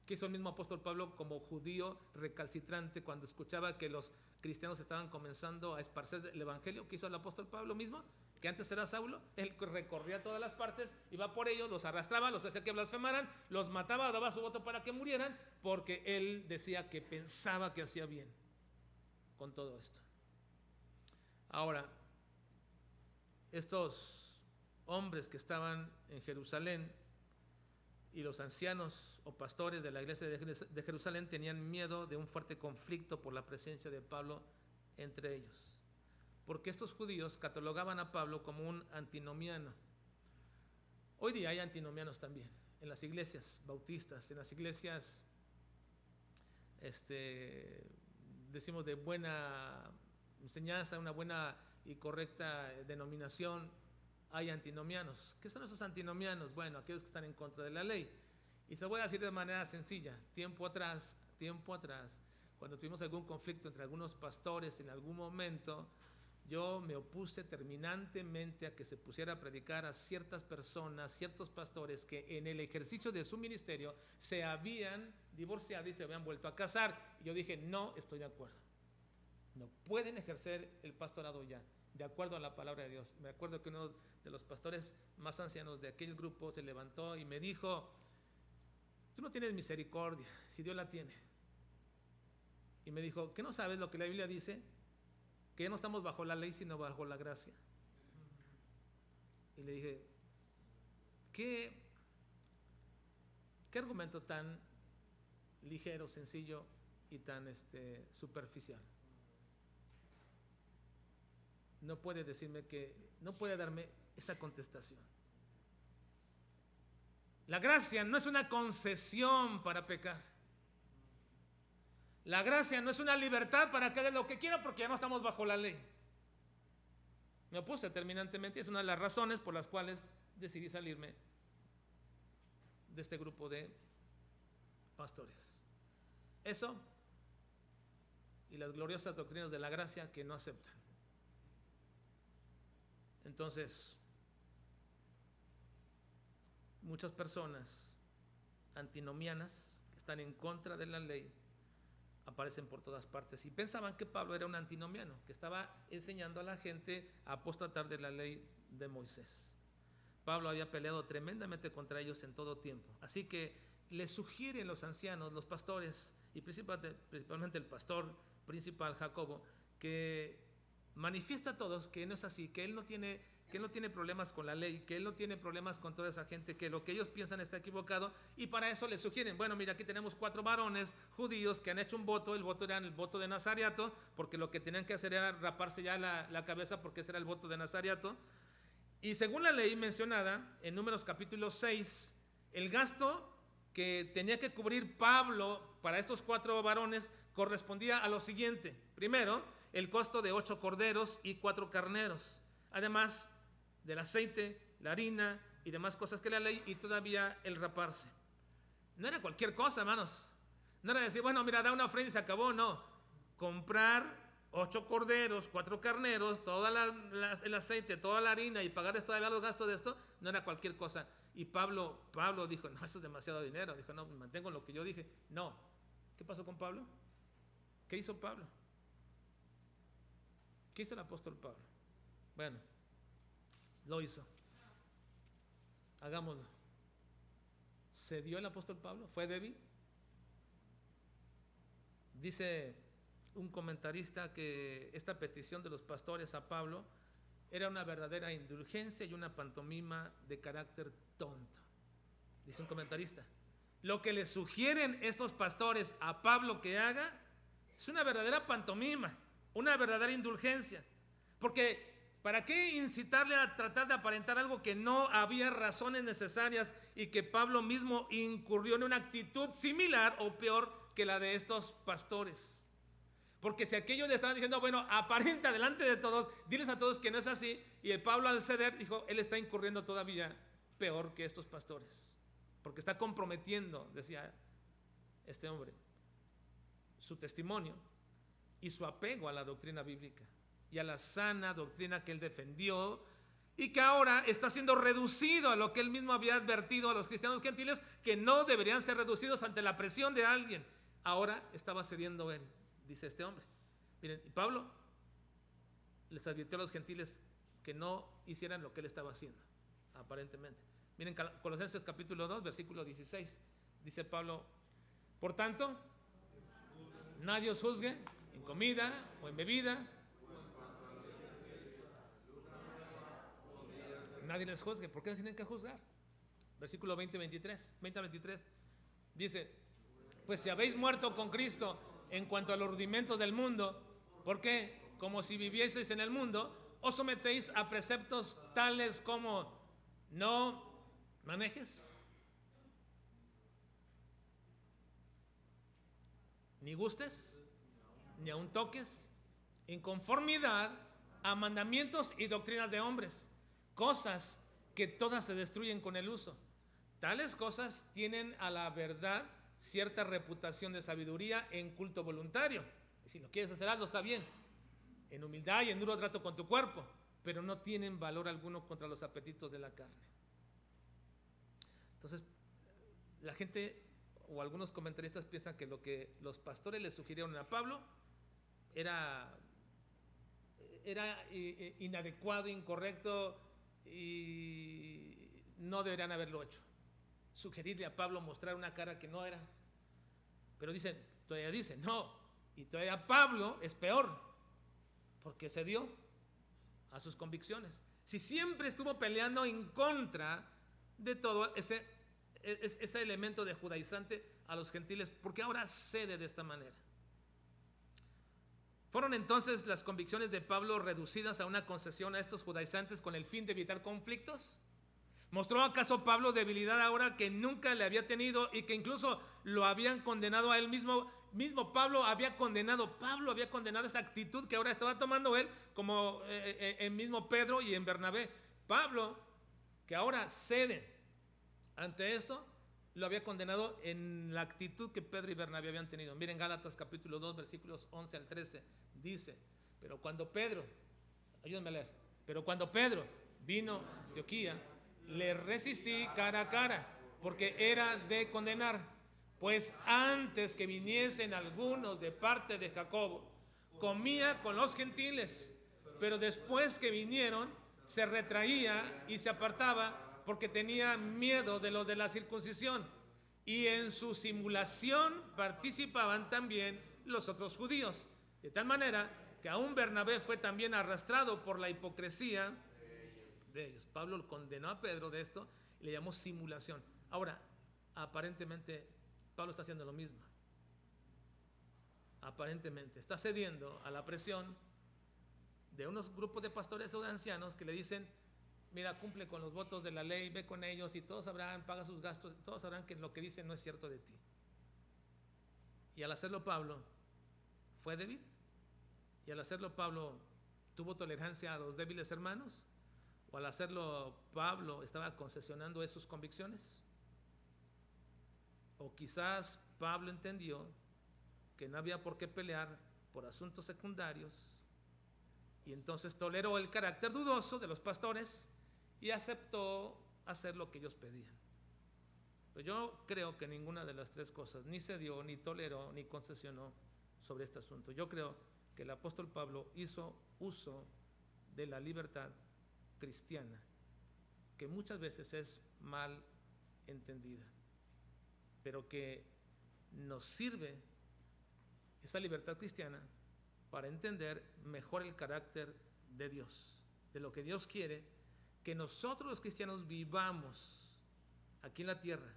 [SPEAKER 1] ¿Qué hizo el mismo apóstol Pablo como judío recalcitrante cuando escuchaba que los cristianos estaban comenzando a esparcer el evangelio? ¿Qué hizo el apóstol Pablo mismo? Que antes era Saulo, él recorría todas las partes, iba por ellos, los arrastraba, los hacía que blasfemaran, los mataba, daba su voto para que murieran, porque él decía que pensaba que hacía bien con todo esto. Ahora, estos hombres que estaban en Jerusalén y los ancianos o pastores de la iglesia de Jerusalén tenían miedo de un fuerte conflicto por la presencia de Pablo entre ellos, porque estos judíos catalogaban a Pablo como un antinomiano. Hoy día hay antinomianos también en las iglesias bautistas, en las iglesias decimos de buena enseñanza, una buena y correcta denominación. Hay antinomianos. ¿Qué son esos antinomianos? Bueno, aquellos que están en contra de la ley. Y se lo voy a decir de manera sencilla. Tiempo atrás, cuando tuvimos algún conflicto entre algunos pastores en algún momento, yo me opuse terminantemente a que se pusiera a predicar a ciertas personas, ciertos pastores que en el ejercicio de su ministerio se habían divorciado y se habían vuelto a casar. Y yo dije: no estoy de acuerdo. No pueden ejercer el pastorado ya. de acuerdo a la palabra de Dios. Me acuerdo que uno de los pastores más ancianos de aquel grupo se levantó y me dijo: tú no tienes misericordia, si Dios la tiene. Y me dijo: ¿qué no sabes lo que la Biblia dice? Que ya no estamos bajo la ley, sino bajo la gracia. Y le dije: ¿qué argumento tan ligero, sencillo y tan superficial? No puede decirme no puede darme esa contestación. La gracia no es una concesión para pecar. La gracia no es una libertad para que haga lo que quiera porque ya no estamos bajo la ley. Me opuse terminantemente, es una de las razones por las cuales decidí salirme de este grupo de pastores. Eso y las gloriosas doctrinas de la gracia que no aceptan. Entonces, muchas personas antinomianas que están en contra de la ley aparecen por todas partes y pensaban que Pablo era un antinomiano, que estaba enseñando a la gente a apostatar de la ley de Moisés. Pablo había peleado tremendamente contra ellos en todo tiempo, así que les sugieren los ancianos, los pastores y principalmente el pastor principal Jacobo, que manifiesta a todos que no es así, que él no tiene problemas con la ley, que él no tiene problemas con toda esa gente, que lo que ellos piensan está equivocado, y para eso les sugieren: bueno, mira, aquí tenemos 4 varones judíos que han hecho un voto, el voto era el voto de Nazariato, porque lo que tenían que hacer era raparse ya la cabeza, porque ese era el voto de Nazariato, y según la ley mencionada en Números capítulo 6, el gasto que tenía que cubrir Pablo para estos 4 varones correspondía a lo siguiente: primero, el costo de 8 corderos y 4 carneros, además del aceite, la harina y demás cosas que la ley, y todavía el raparse. No era cualquier cosa, hermanos. No era decir: bueno, mira, da una ofrenda y se acabó. No, comprar 8 corderos, 4 carneros, todo el aceite, toda la harina y pagarles todavía los gastos de esto, no era cualquier cosa. Y Pablo dijo: no, eso es demasiado dinero. Dijo: no, me mantengo en lo que yo dije. No. ¿Qué pasó con Pablo? ¿Qué hizo Pablo? ¿Qué hizo el apóstol Pablo? Bueno, lo hizo. Hagámoslo. ¿Cedió el apóstol Pablo? ¿Fue débil? Dice un comentarista que esta petición de los pastores a Pablo era una verdadera indulgencia y una pantomima de carácter tonto. Dice un comentarista: lo que le sugieren estos pastores a Pablo que haga es una verdadera pantomima, una verdadera indulgencia. Porque ¿para qué incitarle a tratar de aparentar algo que no había razones necesarias y que Pablo mismo incurrió en una actitud similar o peor que la de estos pastores? Porque si aquellos le estaban diciendo: bueno, aparenta delante de todos, diles a todos que no es así, y el Pablo al ceder dijo: él está incurriendo todavía peor que estos pastores, porque está comprometiendo, decía este hombre, su testimonio y su apego a la doctrina bíblica y a la sana doctrina que él defendió, y que ahora está siendo reducido a lo que él mismo había advertido a los cristianos gentiles, que no deberían ser reducidos ante la presión de alguien. Ahora estaba cediendo él, dice este hombre. Miren, y Pablo les advirtió a los gentiles que no hicieran lo que él estaba haciendo, aparentemente. Miren, Colosenses capítulo 2, versículo 16, dice Pablo: por tanto, nadie os juzgue en comida o en bebida. Nadie les juzgue. ¿Por qué les tienen que juzgar? Versículo 20-23 dice: pues si habéis muerto con Cristo en cuanto a los rudimentos del mundo, ¿por qué? Como si vivieseis en el mundo, os sometéis a preceptos tales como: no manejes, ni gustes, ni aun toques, en conformidad a mandamientos y doctrinas de hombres, cosas que todas se destruyen con el uso. Tales cosas tienen a la verdad cierta reputación de sabiduría en culto voluntario. Y si lo quieres hacer, hazlo, está bien, en humildad y en duro trato con tu cuerpo, pero no tienen valor alguno contra los apetitos de la carne. Entonces, la gente o algunos comentaristas piensan que lo que los pastores le sugirieron a Pablo era era inadecuado, incorrecto y no deberían haberlo hecho. Sugerirle a Pablo mostrar una cara que no era. Pero todavía dicen, no, y todavía Pablo es peor, porque se dio a sus convicciones. Si siempre estuvo peleando en contra de todo ese elemento de judaizante a los gentiles, ¿por qué ahora cede de esta manera? ¿Fueron entonces las convicciones de Pablo reducidas a una concesión a estos judaizantes con el fin de evitar conflictos? ¿Mostró acaso Pablo debilidad ahora que nunca le había tenido y que incluso lo habían condenado a él mismo? Pablo había condenado esa actitud que ahora estaba tomando él, como en mismo Pedro y en Bernabé. Pablo, que ahora cede ante esto, lo había condenado en la actitud que Pedro y Bernabé habían tenido. Miren Gálatas capítulo 2 versículos 11 al 13, dice, pero cuando Pedro vino a Antioquía, le resistí cara a cara, porque era de condenar, pues antes que viniesen algunos de parte de Jacobo, comía con los gentiles, pero después que vinieron, se retraía y se apartaba, porque tenía miedo de los de la circuncisión, y en su simulación participaban también los otros judíos, de tal manera que aún Bernabé fue también arrastrado por la hipocresía de ellos. Pablo lo condenó a Pedro de esto y le llamó simulación. Ahora, aparentemente Pablo está haciendo lo mismo. Aparentemente está cediendo a la presión de unos grupos de pastores o de ancianos que le dicen, mira, cumple con los votos de la ley, ve con ellos y todos sabrán, paga sus gastos, todos sabrán que lo que dicen no es cierto de ti. Y al hacerlo Pablo fue débil, y al hacerlo Pablo tuvo tolerancia a los débiles hermanos, o al hacerlo Pablo estaba concesionando sus convicciones, o quizás Pablo entendió que no había por qué pelear por asuntos secundarios y entonces toleró el carácter dudoso de los pastores y aceptó hacer lo que ellos pedían. Pero yo creo que ninguna de las tres cosas ni cedió, ni toleró, ni concesionó sobre este asunto. Yo creo que el apóstol Pablo hizo uso de la libertad cristiana, que muchas veces es mal entendida, pero que nos sirve esta libertad cristiana para entender mejor el carácter de Dios, de lo que Dios quiere que nosotros los cristianos vivamos aquí en la tierra.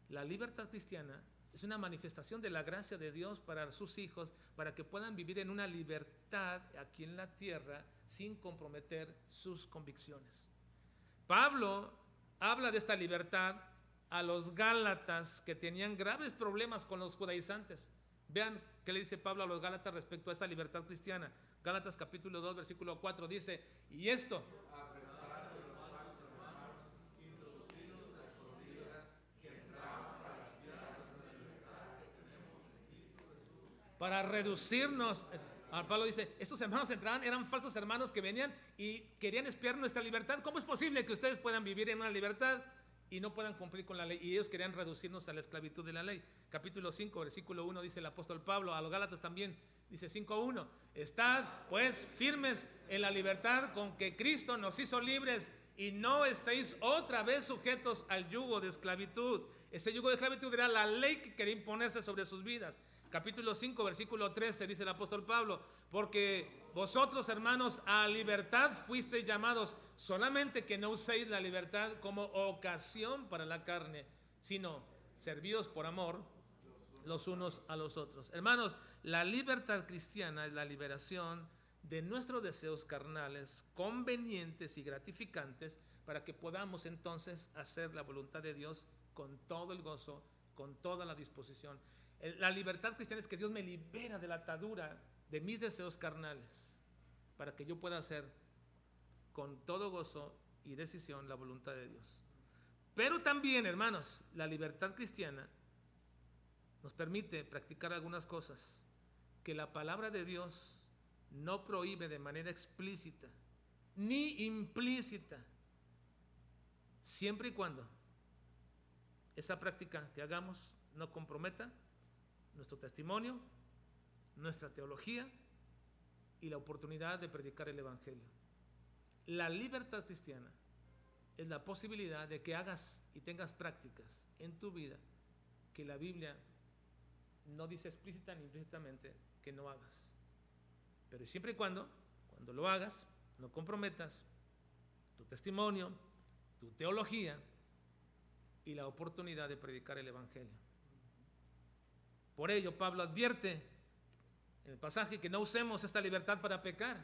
[SPEAKER 1] La libertad cristiana es una manifestación de la gracia de Dios para sus hijos, para que puedan vivir en una libertad aquí en la tierra sin comprometer sus convicciones. Pablo habla de esta libertad a los gálatas que tenían graves problemas con los judaizantes. Vean qué le dice Pablo a los gálatas respecto a esta libertad cristiana. Gálatas capítulo 2 versículo 4 dice, y esto, a pesar de los falsos hermanos introducidos a escondidas que entraban para espiar nuestra libertad que tenemos en Cristo Jesús, para reducirnos. Pablo dice, estos hermanos entraban, eran falsos hermanos que venían y querían espiar nuestra libertad. ¿Cómo es posible que ustedes puedan vivir en una libertad y no puedan cumplir con la ley? Y ellos querían reducirnos a la esclavitud de la ley. Capítulo 5, versículo 1 dice el apóstol Pablo, a los Gálatas también, dice 5:1, estad pues firmes en la libertad con que Cristo nos hizo libres y no estéis otra vez sujetos al yugo de esclavitud. Ese yugo de esclavitud era la ley que quería imponerse sobre sus vidas. Capítulo 5, versículo 13 dice el apóstol Pablo, porque vosotros, hermanos, a libertad fuisteis llamados, solamente que no uséis la libertad como ocasión para la carne, sino servidos por amor los unos a los otros. Hermanos, la libertad cristiana es la liberación de nuestros deseos carnales, convenientes y gratificantes, para que podamos entonces hacer la voluntad de Dios con todo el gozo, con toda la disposición. La libertad cristiana es que Dios me libera de la atadura de mis deseos carnales, para que yo pueda hacer con todo gozo y decisión la voluntad de Dios. Pero también, hermanos, la libertad cristiana nos permite practicar algunas cosas que la palabra de Dios no prohíbe de manera explícita ni implícita, siempre y cuando esa práctica que hagamos no comprometa nuestro testimonio, nuestra teología y la oportunidad de predicar el Evangelio. La libertad cristiana es la posibilidad de que hagas y tengas prácticas en tu vida que la Biblia no dice explícita ni implícitamente que no hagas. Pero siempre y cuando lo hagas, no comprometas tu testimonio, tu teología y la oportunidad de predicar el Evangelio. Por ello, Pablo advierte en el pasaje que no usemos esta libertad para pecar.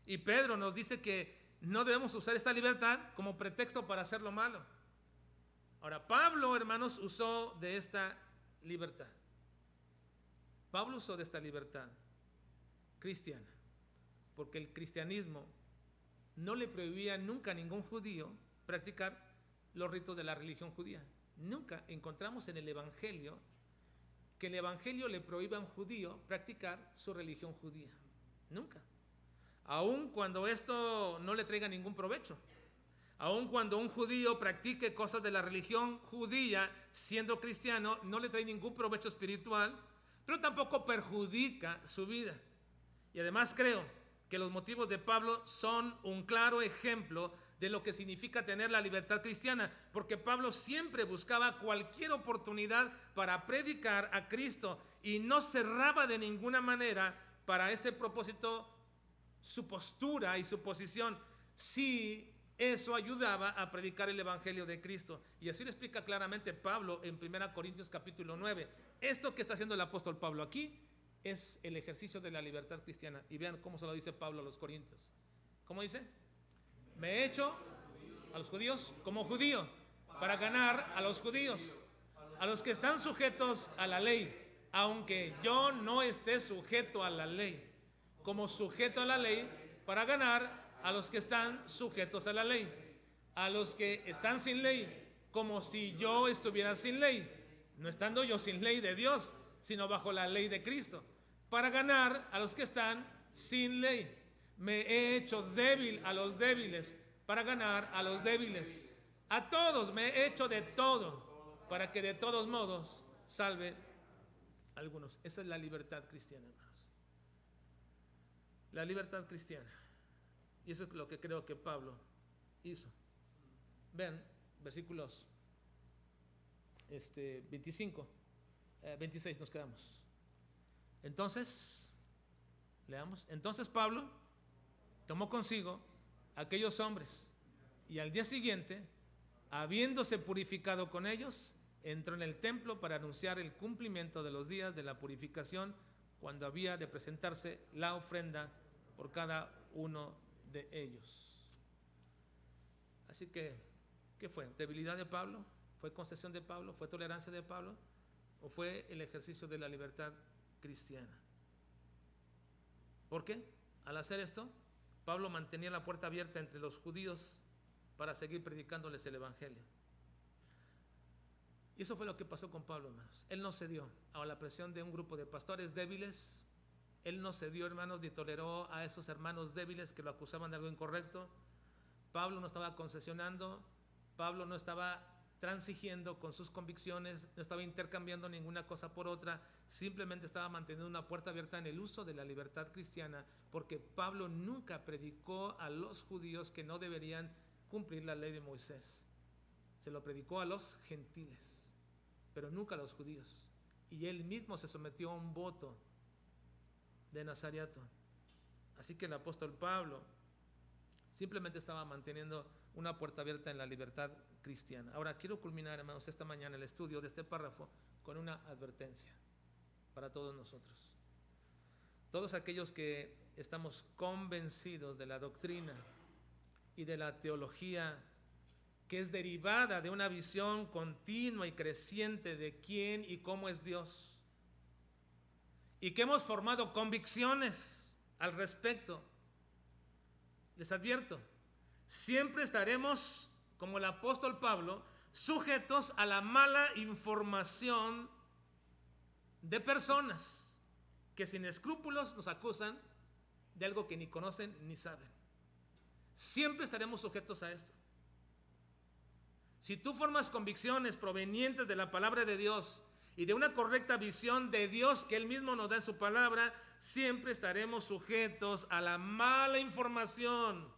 [SPEAKER 1] Y Pedro nos dice que no debemos usar esta libertad como pretexto para hacer lo malo. Ahora, Pablo, hermanos, usó de esta libertad. Pablo usó de esta libertad cristiana, porque el cristianismo no le prohibía nunca a ningún judío practicar los ritos de la religión judía. Nunca encontramos en el Evangelio que el Evangelio le prohíba a un judío practicar su religión judía. Nunca. Aun cuando esto no le traiga ningún provecho. Aun cuando un judío practique cosas de la religión judía siendo cristiano, no le trae ningún provecho espiritual, pero tampoco perjudica su vida. Y además creo que los motivos de Pablo son un claro ejemplo de lo que significa tener la libertad cristiana, porque Pablo siempre buscaba cualquier oportunidad para predicar a Cristo y no cerraba de ninguna manera para ese propósito su postura y su posición, si eso ayudaba a predicar el Evangelio de Cristo. Y así lo explica claramente Pablo en 1 Corintios capítulo 9. Esto que está haciendo el apóstol Pablo aquí es el ejercicio de la libertad cristiana. Y vean cómo se lo dice Pablo a los corintios. ¿Cómo dice? Me he hecho a los judíos como judío para ganar a los judíos, a los que están sujetos a la ley, aunque yo no esté sujeto a la ley, como sujeto a la ley para ganar a los que están sujetos a la ley, a los que están sin ley, como si yo estuviera sin ley, no estando yo sin ley de Dios, sino bajo la ley de Cristo, para ganar a los que están sin ley. Me he hecho débil a los débiles para ganar a los débiles. A todos me he hecho de todo para que de todos modos salve a algunos. Esa es la libertad cristiana, hermanos. La libertad cristiana. Y eso es lo que creo que Pablo hizo. Vean, versículos 25, 26 nos quedamos. Entonces, leamos. Entonces Pablo tomó consigo aquellos hombres y al día siguiente, habiéndose purificado con ellos, entró en el templo para anunciar el cumplimiento de los días de la purificación, cuando había de presentarse la ofrenda por cada uno de ellos. Así que, ¿qué fue? ¿Debilidad de Pablo? ¿Fue concesión de Pablo? ¿Fue tolerancia de Pablo? ¿O fue el ejercicio de la libertad cristiana? ¿Por qué? Al hacer esto, Pablo mantenía la puerta abierta entre los judíos para seguir predicándoles el Evangelio. Y eso fue lo que pasó con Pablo, hermanos. Él no cedió a la presión de un grupo de pastores débiles. Él no cedió, hermanos, ni toleró a esos hermanos débiles que lo acusaban de algo incorrecto. Pablo no estaba concesionando, Pablo no estaba transigiendo con sus convicciones, no estaba intercambiando ninguna cosa por otra, simplemente estaba manteniendo una puerta abierta en el uso de la libertad cristiana, porque Pablo nunca predicó a los judíos que no deberían cumplir la ley de Moisés. Se lo predicó a los gentiles, pero nunca a los judíos. Y él mismo se sometió a un voto de Nazareato. Así que el apóstol Pablo simplemente estaba manteniendo una puerta abierta en la libertad cristiana. Ahora quiero culminar, hermanos, esta mañana el estudio de este párrafo con una advertencia para todos nosotros. Todos aquellos que estamos convencidos de la doctrina y de la teología que es derivada de una visión continua y creciente de quién y cómo es Dios, y que hemos formado convicciones al respecto, les advierto, siempre estaremos, como el apóstol Pablo, sujetos a la mala información de personas que sin escrúpulos nos acusan de algo que ni conocen ni saben. Siempre estaremos sujetos a esto. Si tú formas convicciones provenientes de la palabra de Dios y de una correcta visión de Dios que Él mismo nos da en su palabra, siempre estaremos sujetos a la mala información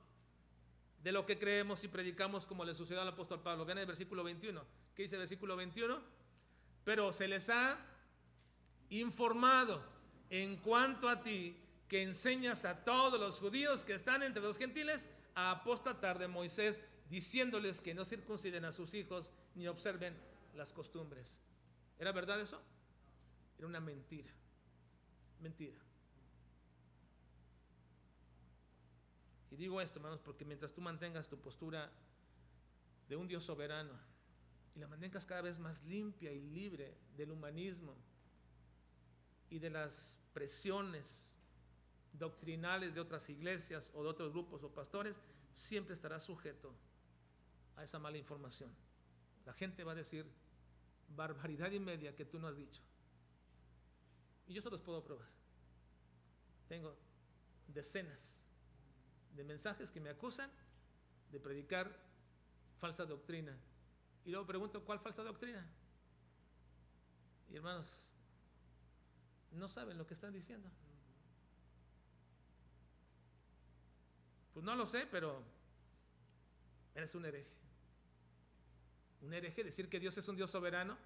[SPEAKER 1] de lo que creemos y predicamos, como le sucedió al apóstol Pablo. Vean el versículo 21. ¿Qué dice el versículo 21? Pero se les ha informado en cuanto a ti, que enseñas a todos los judíos que están entre los gentiles a apostatar de Moisés, diciéndoles que no circunciden a sus hijos ni observen las costumbres. ¿Era verdad eso? Era una mentira. Mentira. Y digo esto, hermanos, porque mientras tú mantengas tu postura de un Dios soberano y la mantengas cada vez más limpia y libre del humanismo y de las presiones doctrinales de otras iglesias o de otros grupos o pastores, siempre estarás sujeto a esa mala información. La gente va a decir barbaridad y media que tú no has dicho. Y yo se los puedo probar. Tengo decenas de mensajes que me acusan de predicar falsa doctrina. Y luego pregunto, ¿cuál falsa doctrina? Y hermanos, no saben lo que están diciendo. Pues no lo sé, pero eres un hereje. Un hereje decir que Dios es un Dios soberano.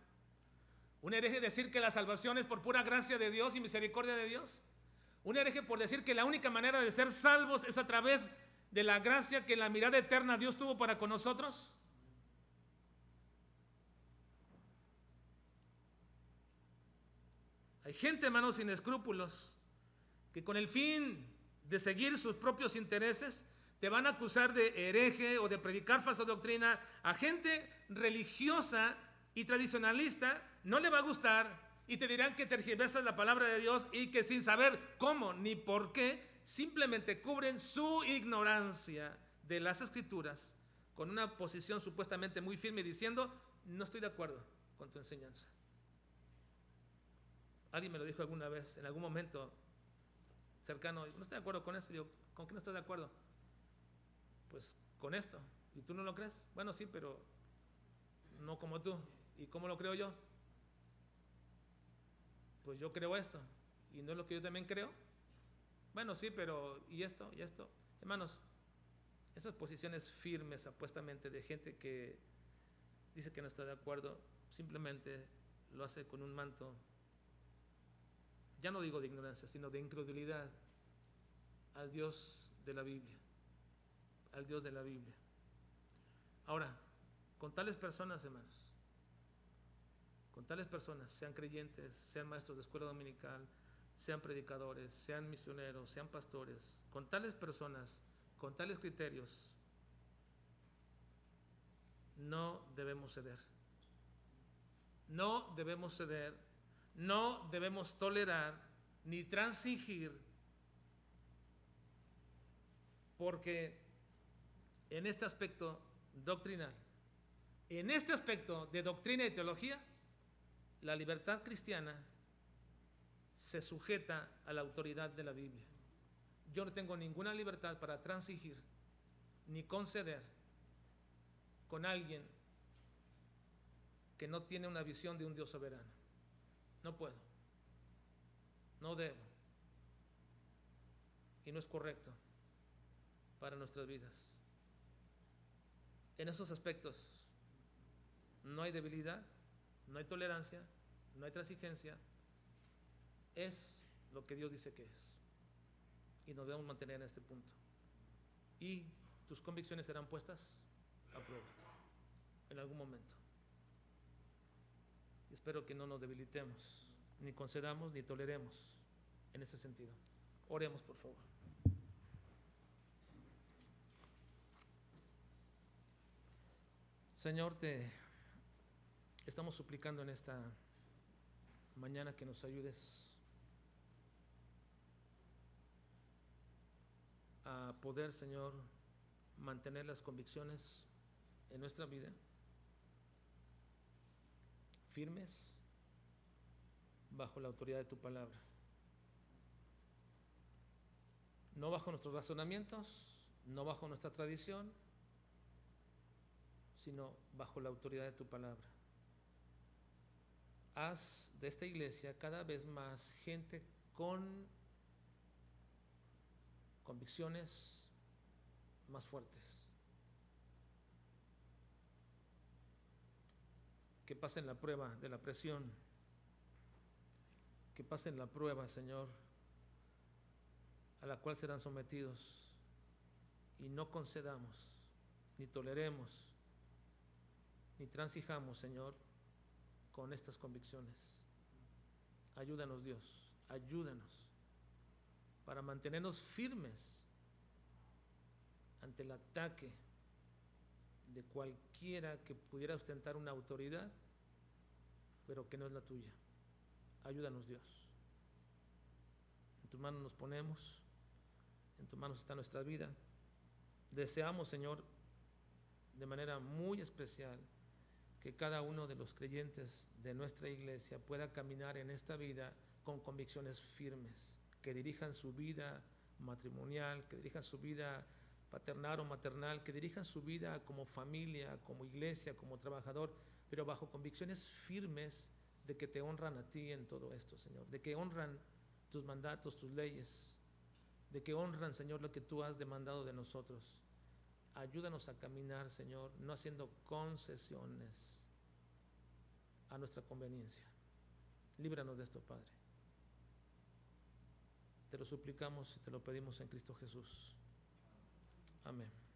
[SPEAKER 1] Un hereje decir que la salvación es por pura gracia de Dios y misericordia de Dios. Un hereje por decir que la única manera de ser salvos es a través de la gracia que en la mirada eterna Dios tuvo para con nosotros. Hay gente, hermanos, sin escrúpulos, que con el fin de seguir sus propios intereses te van a acusar de hereje o de predicar falsa doctrina. A gente religiosa y tradicionalista no le va a gustar y te dirán que tergiversas la palabra de Dios y que sin saber cómo ni por qué, simplemente cubren su ignorancia de las Escrituras con una posición supuestamente muy firme diciendo, no estoy de acuerdo con tu enseñanza. Alguien me lo dijo alguna vez, en algún momento cercano, no estoy de acuerdo con eso. Digo, ¿con qué no estás de acuerdo? Pues con esto. ¿Y tú no lo crees? Bueno, sí, pero no como tú. ¿Y cómo lo creo yo? Pues yo creo esto. ¿Y no es lo que yo también creo? Bueno, sí, pero ¿y esto? ¿Y esto? Hermanos, esas posiciones firmes, apuestamente, de gente que dice que no está de acuerdo, simplemente lo hace con un manto, ya no digo de ignorancia, sino de incredulidad al Dios de la Biblia. Al Dios de la Biblia. Ahora, con tales personas, hermanos, con tales personas, sean creyentes, sean maestros de escuela dominical, sean predicadores, sean misioneros, sean pastores, con tales personas, con tales criterios, no debemos ceder. No debemos ceder, no debemos tolerar ni transigir, porque en este aspecto doctrinal, en este aspecto de doctrina y teología, la libertad cristiana se sujeta a la autoridad de la Biblia. Yo no tengo ninguna libertad para transigir ni conceder con alguien que no tiene una visión de un Dios soberano. No puedo, no debo, y no es correcto para nuestras vidas. En esos aspectos no hay debilidad, no hay tolerancia, no hay transigencia. Es lo que Dios dice que es. Y nos debemos mantener en este punto. Y tus convicciones serán puestas a prueba en algún momento. Y espero que no nos debilitemos, ni concedamos, ni toleremos en ese sentido. Oremos, por favor. Señor, te estamos suplicando en esta mañana que nos ayudes a poder, Señor, mantener las convicciones en nuestra vida firmes bajo la autoridad de tu palabra. No bajo nuestros razonamientos, no bajo nuestra tradición, sino bajo la autoridad de tu palabra. Haz de esta iglesia cada vez más gente con convicciones más fuertes. Que pasen la prueba de la presión, que pasen la prueba, Señor, a la cual serán sometidos, y no concedamos, ni toleremos, ni transijamos, Señor, con estas convicciones. Ayúdanos, Dios, ayúdanos para mantenernos firmes ante el ataque de cualquiera que pudiera ostentar una autoridad, pero que no es la tuya. Ayúdanos, Dios. En tus manos nos ponemos, en tus manos está nuestra vida. Deseamos, Señor, de manera muy especial, que cada uno de los creyentes de nuestra iglesia pueda caminar en esta vida con convicciones firmes, que dirijan su vida matrimonial, que dirijan su vida paternal o maternal, que dirijan su vida como familia, como iglesia, como trabajador, pero bajo convicciones firmes de que te honran a ti en todo esto, Señor, de que honran tus mandatos, tus leyes, de que honran, Señor, lo que tú has demandado de nosotros. Ayúdanos a caminar, Señor, no haciendo concesiones a nuestra conveniencia. Líbranos de esto, Padre. Te lo suplicamos y te lo pedimos en Cristo Jesús. Amén.